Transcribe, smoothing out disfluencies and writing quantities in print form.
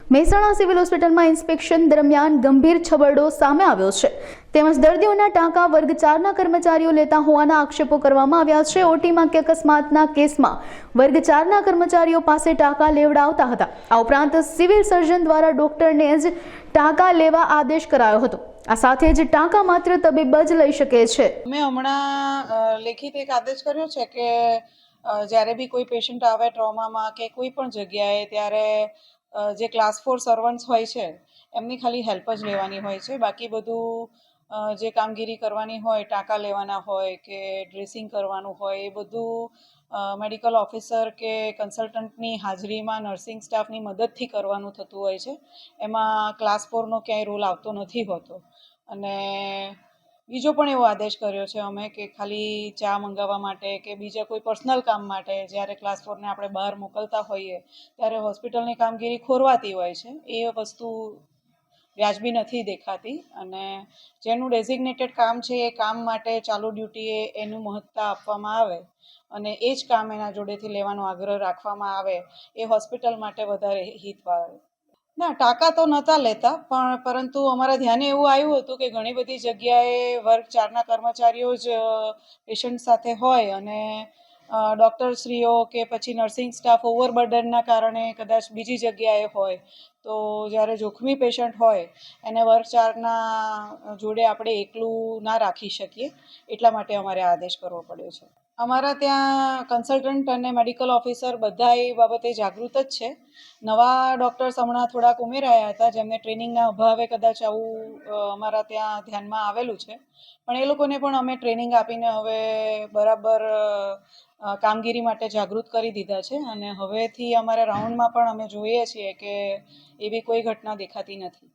Mehsana civil હોસ્પિટલમાં inspection દરમિયાન ગંભીર છબરડો સામે આવ્યો છે તેમજ દર્દીઓના ટાંકા વર્ગ 4ના કર્મચારીઓ લેતા હોવાના આક્ષેપો કરવામાં આવ્યા છે। ઓટીમાં કે અકસ્માતના કેસમાં વર્ગ 4ના કર્મચારીઓ પાસે ટાંકા લેવડાવતા હતા। આ ઉપરાંત સિવિલ સર્જન દ્વારા ડોક્ટરને જ ટાંકા લેવા આદેશ કરાયો હતો। આ સાથે જ ટાંકા માત્ર તબીબ જ લઈ શકે છે। મેં હમણાં લેખિત એક આદેશ કર્યો છે કે જ્યારે બી કોઈ પેશન્ટ આવે ટ્રોમામાં કે કોઈ પણ જગ્યાએ ત્યારે જે ક્લાસ 4 સર્વન્ટ્સ હોય છે એમની ખાલી હેલ્પ જ લેવાની હોય છે। બાકી બધું જે કામગીરી કરવાની હોય, ટાંકા લેવાના હોય કે ડ્રેસિંગ કરવાનું હોય એ બધું મેડિકલ ઓફિસર કે કન્સલ્ટન્ટની હાજરીમાં નર્સિંગ સ્ટાફની મદદથી કરવાનું થતું હોય છે। એમાં ક્લાસ 4નો ક્યાંય રોલ આવતો નથી હોતો। અને બીજો પણ એવો આદેશ કર્યો છે અમે કે ખાલી ચા મંગાવવા માટે કે બીજા કોઈ પર્સનલ કામ માટે જ્યારે ક્લાસ 4ને આપણે બહાર મોકલતા હોઈએ ત્યારે હોસ્પિટલની કામગીરી ખોરવાતી હોય છે। એ વસ્તુ વ્યાજબી નથી દેખાતી અને જેનું ડેઝિગ્નેટેડ કામ છે એ કામ માટે ચાલુ ડ્યુટીએ એનું મહત્તા આપવામાં આવે અને એ જ કામ એના જોડેથી લેવાનો આગ્રહ રાખવામાં આવે એ હોસ્પિટલ માટે વધારે હિતવાર। ના, ટાંકા તો નહોતા લેતા પરંતુ અમારા ધ્યાને એવું આવ્યું હતું કે ઘણી બધી જગ્યાએ વર્ગ 4ના કર્મચારીઓ જ પેશન્ટ સાથે હોય અને ડૉક્ટરશ્રીઓ કે પછી નર્સિંગ સ્ટાફ ઓવરબર્ડનના કારણે કદાચ બીજી જગ્યાએ હોય તો જ્યારે જોખમી પેશન્ટ હોય એને વર્ગ 4ના જોડે આપણે એકલું ના રાખી શકીએ એટલા માટે અમારે આદેશ કરવો પડ્યો છે। અમારા ત્યાં કન્સલ્ટન્ટ અને મેડિકલ ઓફિસર બધા એ બાબતે જાગૃત જ છે। નવા ડૉક્ટર્સ હમણાં થોડાક ઉમેરાયા હતા જેમને ટ્રેનિંગના અભાવે કદાચ આવું અમારા ત્યાં ધ્યાનમાં આવેલું છે પણ એ લોકોને પણ અમે ટ્રેનિંગ આપીને હવે બરાબર કામગીરી માટે જાગૃત કરી દીધા છે અને હવેથી અમારા રાઉન્ડમાં પણ અમે જોઈએ છીએ કે એવી કોઈ ઘટના દેખાતી નથી।